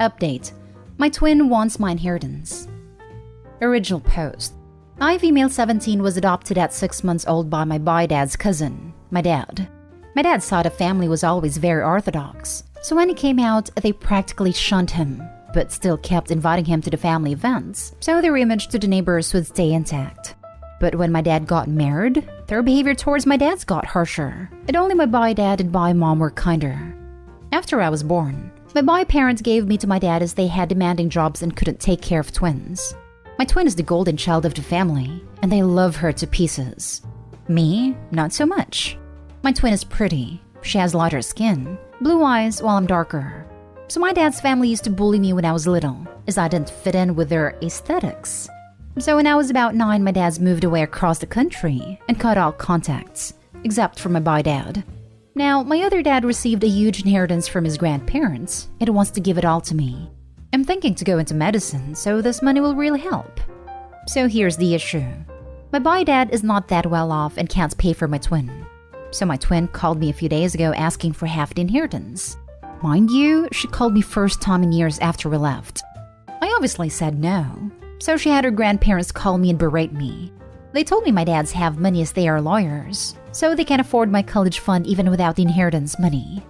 Update. My twin wants my inheritance. Original post. I, female 17, was adopted at 6 months old by my bi-dad's cousin, my dad. My dad's side of family was always very orthodox, so when he came out, they practically shunned him, but still kept inviting him to the family events, so their image to the neighbors would stay intact. But when my dad got married, their behavior towards my dad's got harsher, and only my bi-dad and bi-mom were kinder. After I was born, my bi-parents gave me to my dad as they had demanding jobs and couldn't take care of twins. My twin is the golden child of the family, and they love her to pieces. Me, not so much. My twin is pretty. She has lighter skin, blue eyes while I'm darker. So my dad's family used to bully me when I was little, as I didn't fit in with their aesthetics. So when I was about 9, my dad's moved away across the country and cut all contacts, except for my bi-dad. Now, my other dad received a huge inheritance from his grandparents and wants to give it all to me. I'm thinking to go into medicine, so this money will really help. So here's the issue. My bi-dad is not that well off and can't pay for my twin. So my twin called me a few days ago asking for half the inheritance. Mind you, she called me first time in years after we left. I obviously said no, so she had her grandparents call me and berate me. They told me my dads have money as they are lawyers, so they can afford my college fund even without the inheritance money.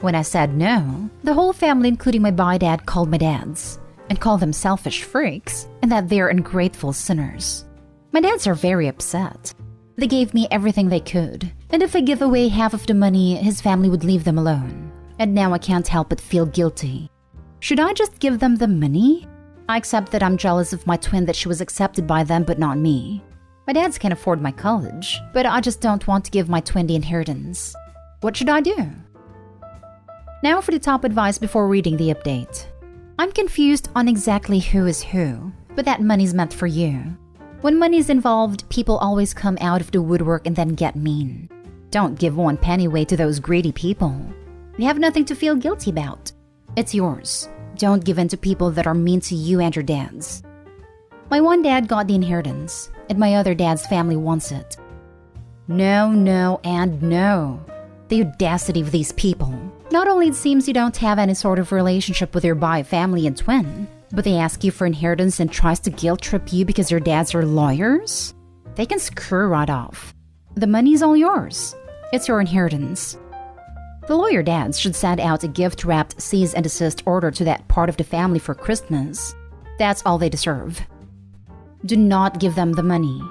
When I said no, the whole family, including my bi-dad, called my dads and called them selfish freaks and that they're ungrateful sinners. My dads are very upset. They gave me everything they could, and if I give away half of the money, his family would leave them alone. And now I can't help but feel guilty. Should I just give them the money? I accept that I'm jealous of my twin that she was accepted by them but not me. My dads can afford my college, but I just don't want to give my twin the inheritance. What should I do? Now for the top advice before reading the update. I'm confused on exactly who is who, but that money's meant for you. When money's involved, people always come out of the woodwork and then get mean. Don't give 1 penny away to those greedy people. You have nothing to feel guilty about. It's yours. Don't give in to people that are mean to you and your dads. My one dad got the inheritance, and my other dad's family wants it. No, no, and no. The audacity of these people. Not only it seems you don't have any sort of relationship with your bi-family and twin, but they ask you for inheritance and tries to guilt trip you because your dads are lawyers? They can screw right off. The money's all yours. It's your inheritance. The lawyer dads should send out a gift-wrapped cease and desist order to that part of the family for Christmas. That's all they deserve. Do not give them the money.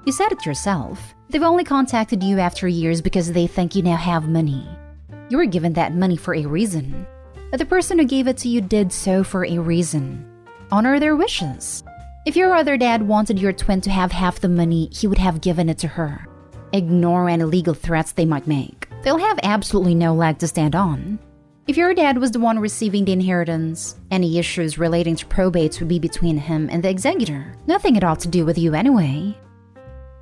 You said it yourself. They've only contacted you after years because they think you now have money. You were given that money for a reason. But the person who gave it to you did so for a reason. Honor their wishes. If your other dad wanted your twin to have half the money, he would have given it to her. Ignore any legal threats they might make. They'll have absolutely no leg to stand on. If your dad was the one receiving the inheritance, any issues relating to probates would be between him and the executor. Nothing at all to do with you anyway.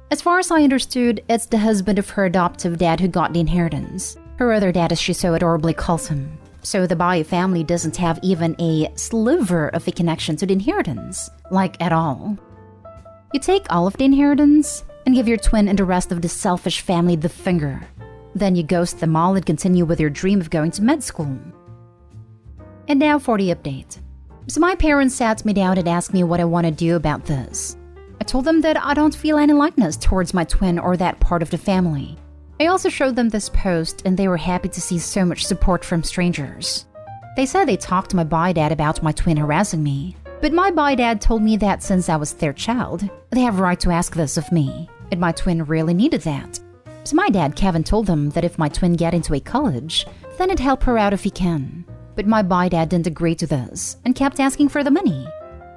As far as I understood, it's the husband of her adoptive dad who got the inheritance. Her other dad, as she so adorably calls him. So the Bai family doesn't have even a sliver of a connection to the inheritance. Like, at all. You take all of the inheritance and give your twin and the rest of the selfish family the finger. Then you ghost them all and continue with your dream of going to med school. And now for the update. So my parents sat me down and asked me what I want to do about this. I told them that I don't feel any likeness towards my twin or that part of the family. I also showed them this post and they were happy to see so much support from strangers. They said they talked to my bi-dad about my twin harassing me. But my bi-dad told me that since I was their child, they have a right to ask this of me. And my twin really needed that. So my dad, Kevin, told them that if my twin get into a college, then it'd help her out if he can. But my bi-dad didn't agree to this and kept asking for the money.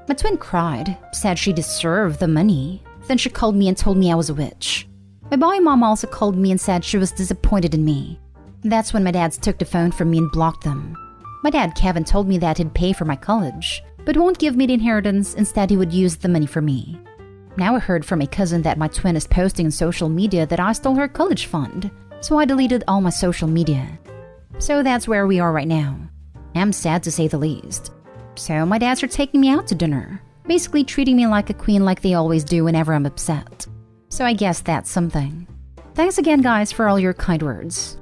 My twin cried, said she deserved the money. Then she called me and told me I was a witch. My bi-mom also called me and said she was disappointed in me. That's when my dads took the phone from me and blocked them. My dad, Kevin, told me that he'd pay for my college, but won't give me the inheritance. Instead, he would use the money for me. Now I heard from a cousin that my twin is posting on social media that I stole her college fund, so I deleted all my social media. So that's where we are right now. I'm sad to say the least. So my dads are taking me out to dinner, basically treating me like a queen like they always do whenever I'm upset. So I guess that's something. Thanks again, guys, for all your kind words.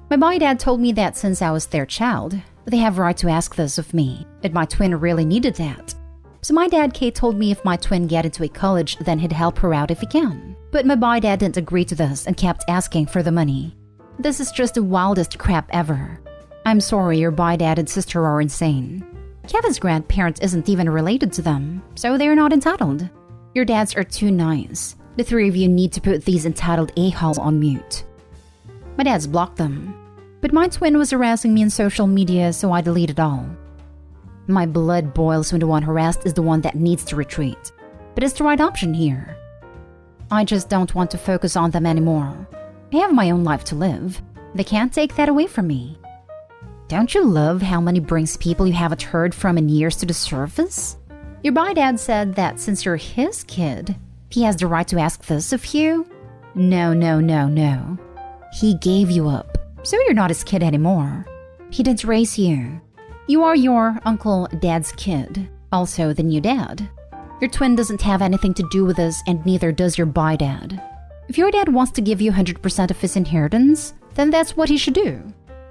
My bi-dad told me that since I was their child, They have a right to ask this of me, and my twin really needed that. So my dad Kate told me if my twin get into a college, then he'd help her out if he can. But my boy dad didn't agree to this and kept asking for the money. This is just the wildest crap ever. I'm sorry, your boy dad and sister are insane. Kevin's grandparents isn't even related to them, so they're not entitled. Your dads are too nice. The three of you need to put these entitled a-holes on mute. My dad's blocked them. But my twin was harassing me on social media, so I deleted all. My blood boils when the one harassed is the one that needs to retreat. But it's the right option here. I just don't want to focus on them anymore. I have my own life to live. They can't take that away from me. Don't you love how many brings people you haven't heard from in years to the surface? Your boy dad said that since you're his kid, he has the right to ask this of you? No. He gave you up, so you're not his kid anymore. He didn't raise you. You are your uncle dad's kid, also the new dad. Your twin doesn't have anything to do with this, and neither does your boy dad. If your dad wants to give you 100% of his inheritance, then that's what he should do.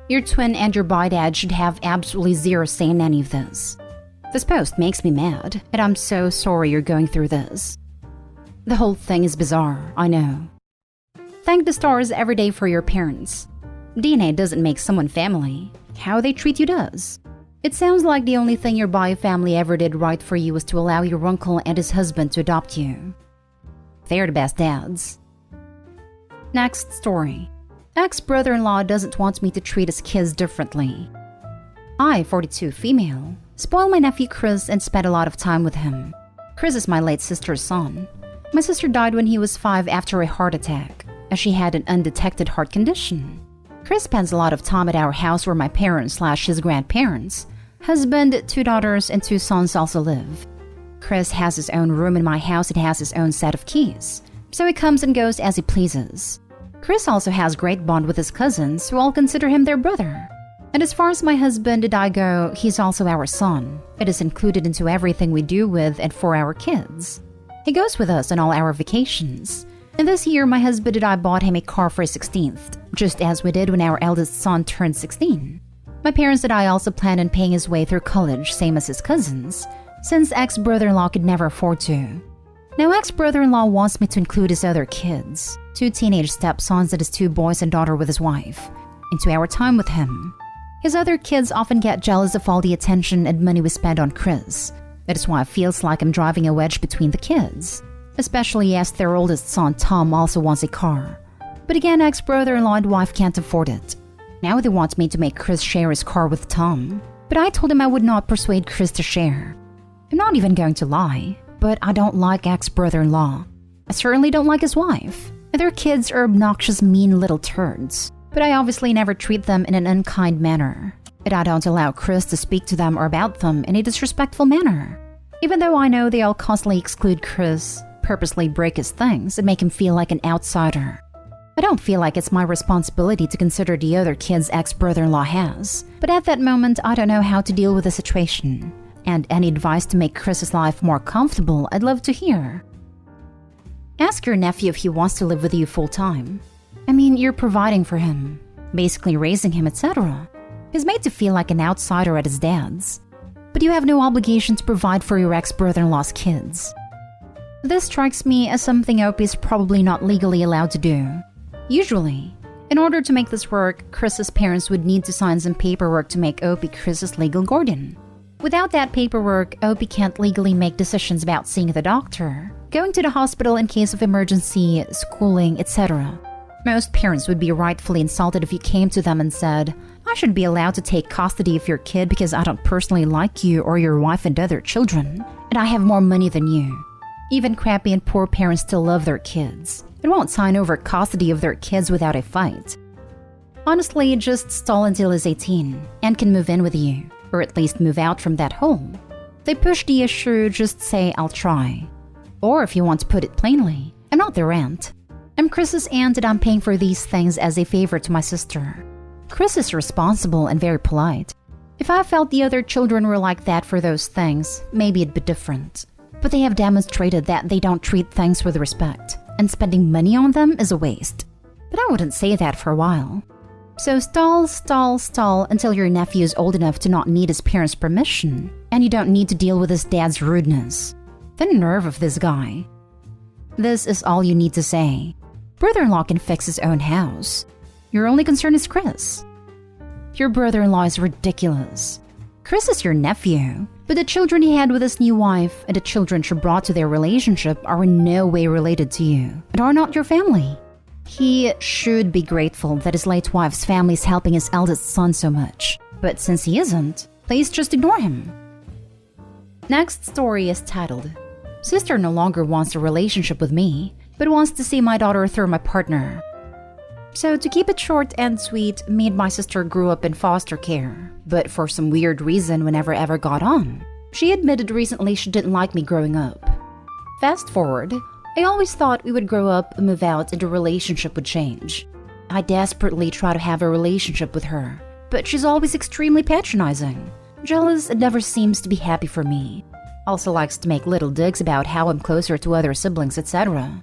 Your twin and your boy dad should have absolutely zero say in any of this. This post makes me mad, and I'm so sorry you're going through this. The whole thing is bizarre, I know. Thank the stars every day for your parents. DNA doesn't make someone family. How they treat you does. It sounds like the only thing your boy family ever did right for you was to allow your uncle and his husband to adopt you. They're the best dads. Next story. Ex-brother-in-law doesn't want me to treat his kids differently. I, 42 female, spoiled my nephew Chris and spent a lot of time with him. Chris is my late sister's son. My sister died when he was 5 after a heart attack, as she had an undetected heart condition. Chris spends a lot of time at our house where my parents/his grandparents, husband, 2 daughters, and 2 sons also live. Chris has his own room in my house and has his own set of keys, so he comes and goes as he pleases. Chris also has great bond with his cousins, who all consider him their brother. And as far as my husband and I go, he's also our son. It is included into everything we do with and for our kids. He goes with us on all our vacations. And this year, my husband and I bought him a car for his 16th, just as we did when our eldest son turned 16. My parents and I also planned on paying his way through college, same as his cousins, since ex-brother-in-law could never afford to. Now, ex-brother-in-law wants me to include his other kids, 2 teenage stepsons and his 2 boys and daughter with his wife, into our time with him. His other kids often get jealous of all the attention and money we spend on Chris. That is why it feels like I'm driving a wedge between the kids, especially as their oldest son Tom also wants a car. But again, ex-brother-in-law and wife can't afford it. Now they want me to make Chris share his car with Tom, but I told him I would not persuade Chris to share. I'm not even going to lie, but I don't like ex-brother-in-law. I certainly don't like his wife. And their kids are obnoxious, mean little turds. But I obviously never treat them in an unkind manner. And I don't allow Chris to speak to them or about them in a disrespectful manner. Even though I know they all constantly exclude Chris, purposely break his things, and make him feel like an outsider. I don't feel like it's my responsibility to consider the other kids ex-brother-in-law has. But at that moment, I don't know how to deal with the situation. And any advice to make Chris's life more comfortable, I'd love to hear. Ask your nephew if he wants to live with you full-time. I mean, you're providing for him, basically raising him, etc. He's made to feel like an outsider at his dad's. But you have no obligation to provide for your ex-brother-in-law's kids. This strikes me as something Opie is probably not legally allowed to do. Usually, in order to make this work, Chris's parents would need to sign some paperwork to make Opie Chris's legal guardian. Without that paperwork, Opie can't legally make decisions about seeing the doctor, going to the hospital in case of emergency, schooling, etc. Most parents would be rightfully insulted if you came to them and said, "I should be allowed to take custody of your kid because I don't personally like you or your wife and other children, and I have more money than you." Even crappy and poor parents still love their kids and won't sign over custody of their kids without a fight. Honestly, just stall until he's 18 and can move in with you, or at least move out from that home. If they push the issue, just say, "I'll try." Or if you want to put it plainly, I'm not their aunt. I'm Chris's aunt and I'm paying for these things as a favor to my sister. Chris is responsible and very polite. If I felt the other children were like that for those things, maybe it'd be different. But they have demonstrated that they don't treat things with respect, and spending money on them is a waste. But I wouldn't say that for a while. So stall until your nephew is old enough to not need his parents' permission, and you don't need to deal with his dad's rudeness. The nerve of this guy. This is all you need to say. Brother-in-law can fix his own house. Your only concern is Chris. Your brother-in-law is ridiculous. Chris is your nephew, but the children he had with his new wife and the children she brought to their relationship are in no way related to you and are not your family. He should be grateful that his late wife's family is helping his eldest son so much, but since he isn't, please just ignore him. Next story is titled, Sister no longer wants a relationship with me, but wants to see my daughter through my partner. So to keep it short and sweet, me and my sister grew up in foster care, but for some weird reason we never ever got on. She admitted recently she didn't like me growing up. Fast forward, I always thought we would grow up, move out, and the relationship would change. I desperately try to have a relationship with her, but she's always extremely patronizing, jealous, and never seems to be happy for me. Also likes to make little digs about how I'm closer to other siblings, etc.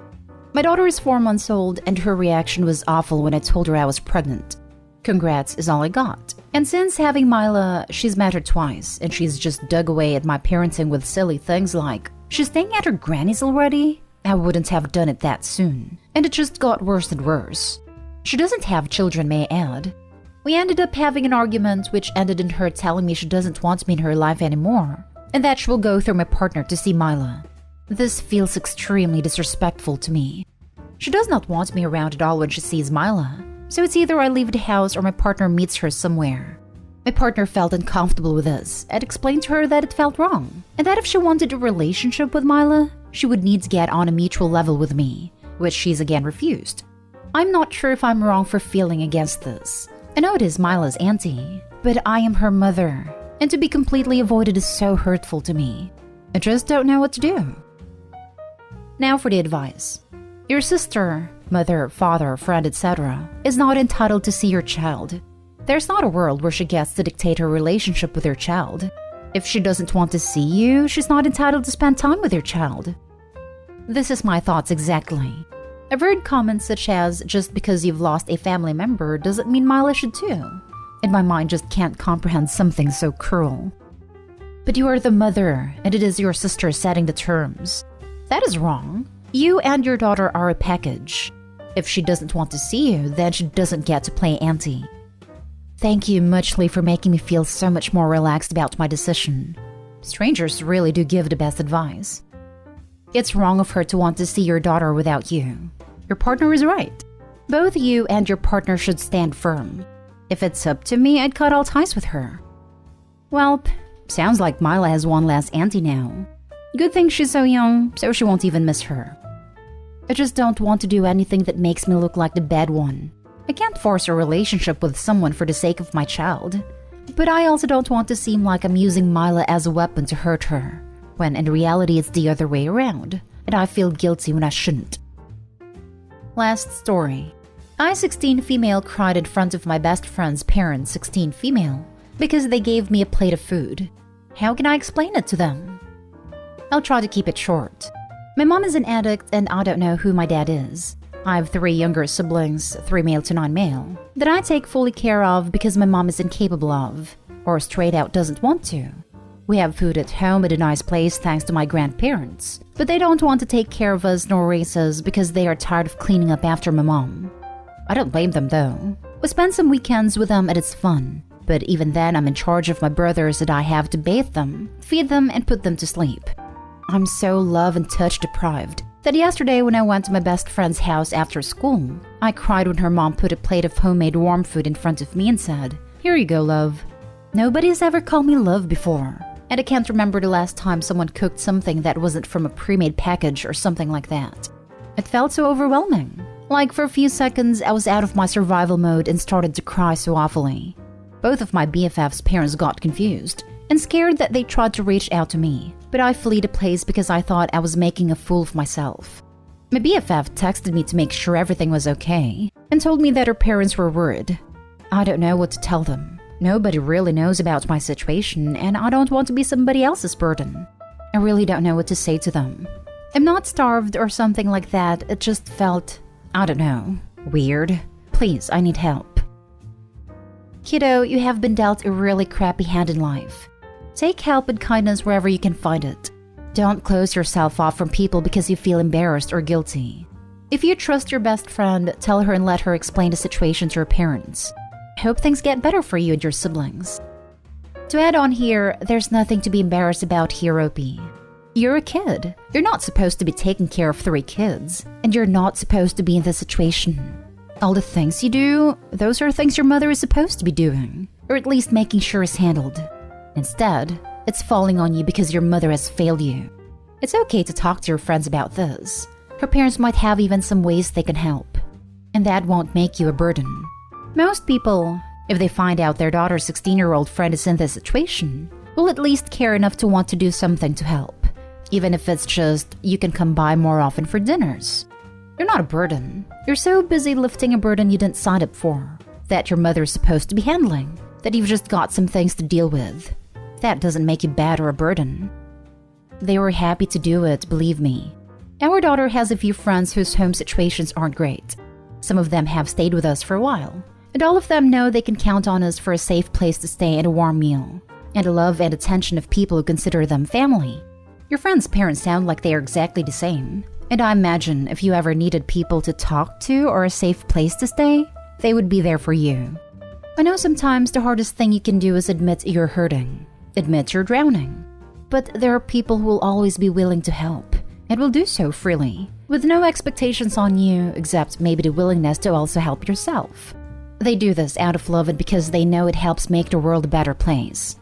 My daughter is 4 months old, and her reaction was awful when I told her I was pregnant. Congrats is all I got. And since having Mila, she's met her twice, and she's just dug away at my parenting with silly things like, she's staying at her granny's already? I wouldn't have done it that soon. And it just got worse and worse. She doesn't have children, may I add. We ended up having an argument which ended in her telling me she doesn't want me in her life anymore, and that she will go through my partner to see Mila. This feels extremely disrespectful to me. She does not want me around at all when she sees Mila, so it's either I leave the house or my partner meets her somewhere. My partner felt uncomfortable with this and explained to her that it felt wrong, and that if she wanted a relationship with Mila, she would need to get on a mutual level with me, which she's again refused. I'm not sure if I'm wrong for feeling against this. I know it is Mila's auntie, but I am her mother, and to be completely avoided is so hurtful to me. I just don't know what to do. Now for the advice. Your sister, mother, father, friend, etc. is not entitled to see your child. There's not a world where she gets to dictate her relationship with her child. If she doesn't want to see you, she's not entitled to spend time with your child. This is my thoughts exactly. I've heard comments such as, just because you've lost a family member doesn't mean Mila should too. And my mind just can't comprehend something so cruel. But you are the mother, and it is your sister setting the terms. That is wrong. You and your daughter are a package. If she doesn't want to see you, then she doesn't get to play auntie. Thank you muchly for making me feel so much more relaxed about my decision. Strangers really do give the best advice. It's wrong of her to want to see your daughter without you. Your partner is right. Both you and your partner should stand firm. If it's up to me, I'd cut all ties with her. Well, sounds like Mila has one less auntie now. Good thing she's so young, so she won't even miss her. I just don't want to do anything that makes me look like the bad one. I can't force a relationship with someone for the sake of my child. But I also don't want to seem like I'm using Mila as a weapon to hurt her, when in reality it's the other way around, and I feel guilty when I shouldn't. Last story. I, 16 female, cried in front of my best friend's parents, 16 female, because they gave me a plate of food. How can I explain it to them? I'll try to keep it short. My mom is an addict and I don't know who my dad is. I have 3 younger siblings, 3 male to 9 male, that I take fully care of because my mom is incapable of, or straight out doesn't want to. We have food at home at a nice place thanks to my grandparents, but they don't want to take care of us nor raise us because they are tired of cleaning up after my mom. I don't blame them though. We spend some weekends with them and it's fun, but even then I'm in charge of my brothers and I have to bathe them, feed them, and put them to sleep. I'm so love and touch deprived that yesterday when I went to my best friend's house after school, I cried when her mom put a plate of homemade warm food in front of me and said, "Here you go, love." Nobody has ever called me love before, and I can't remember the last time someone cooked something that wasn't from a pre-made package or something like that. It felt so overwhelming. Like for a few seconds I was out of my survival mode and started to cry so awfully. Both of my BFF's parents got confused and scared that they tried to reach out to me, but I fled the place because I thought I was making a fool of myself. My BFF texted me to make sure everything was okay and told me that her parents were worried. I don't know what to tell them. Nobody really knows about my situation and I don't want to be somebody else's burden. I really don't know what to say to them. I'm not starved or something like that, it just felt, I don't know, weird. Please, I need help. Kiddo, you have been dealt a really crappy hand in life. Take help and kindness wherever you can find it. Don't close yourself off from people because you feel embarrassed or guilty. If you trust your best friend, tell her and let her explain the situation to her parents. Hope things get better for you and your siblings. To add on here, there's nothing to be embarrassed about here, Opie. You're a kid. You're not supposed to be taking care of 3 kids, and you're not supposed to be in this situation. All the things you do, those are things your mother is supposed to be doing, or at least making sure is handled. Instead, it's falling on you because your mother has failed you. It's okay to talk to your friends about this. Her parents might have even some ways they can help, and that won't make you a burden. Most people, if they find out their daughter's 16-year-old friend is in this situation, will at least care enough to want to do something to help, even if it's just you can come by more often for dinners. You're not a burden. You're so busy lifting a burden you didn't sign up for, that your mother is supposed to be handling, that you've just got some things to deal with. That doesn't make you bad or a burden. They were happy to do it, believe me. Our daughter has a few friends whose home situations aren't great. Some of them have stayed with us for a while, and all of them know they can count on us for a safe place to stay and a warm meal, and the love and attention of people who consider them family. Your friends' parents sound like they are exactly the same, and I imagine if you ever needed people to talk to or a safe place to stay, they would be there for you. I know sometimes the hardest thing you can do is admit you're hurting, admit you're drowning, but there are people who will always be willing to help, and will do so freely, with no expectations on you except maybe the willingness to also help yourself. They do this out of love and because they know it helps make the world a better place.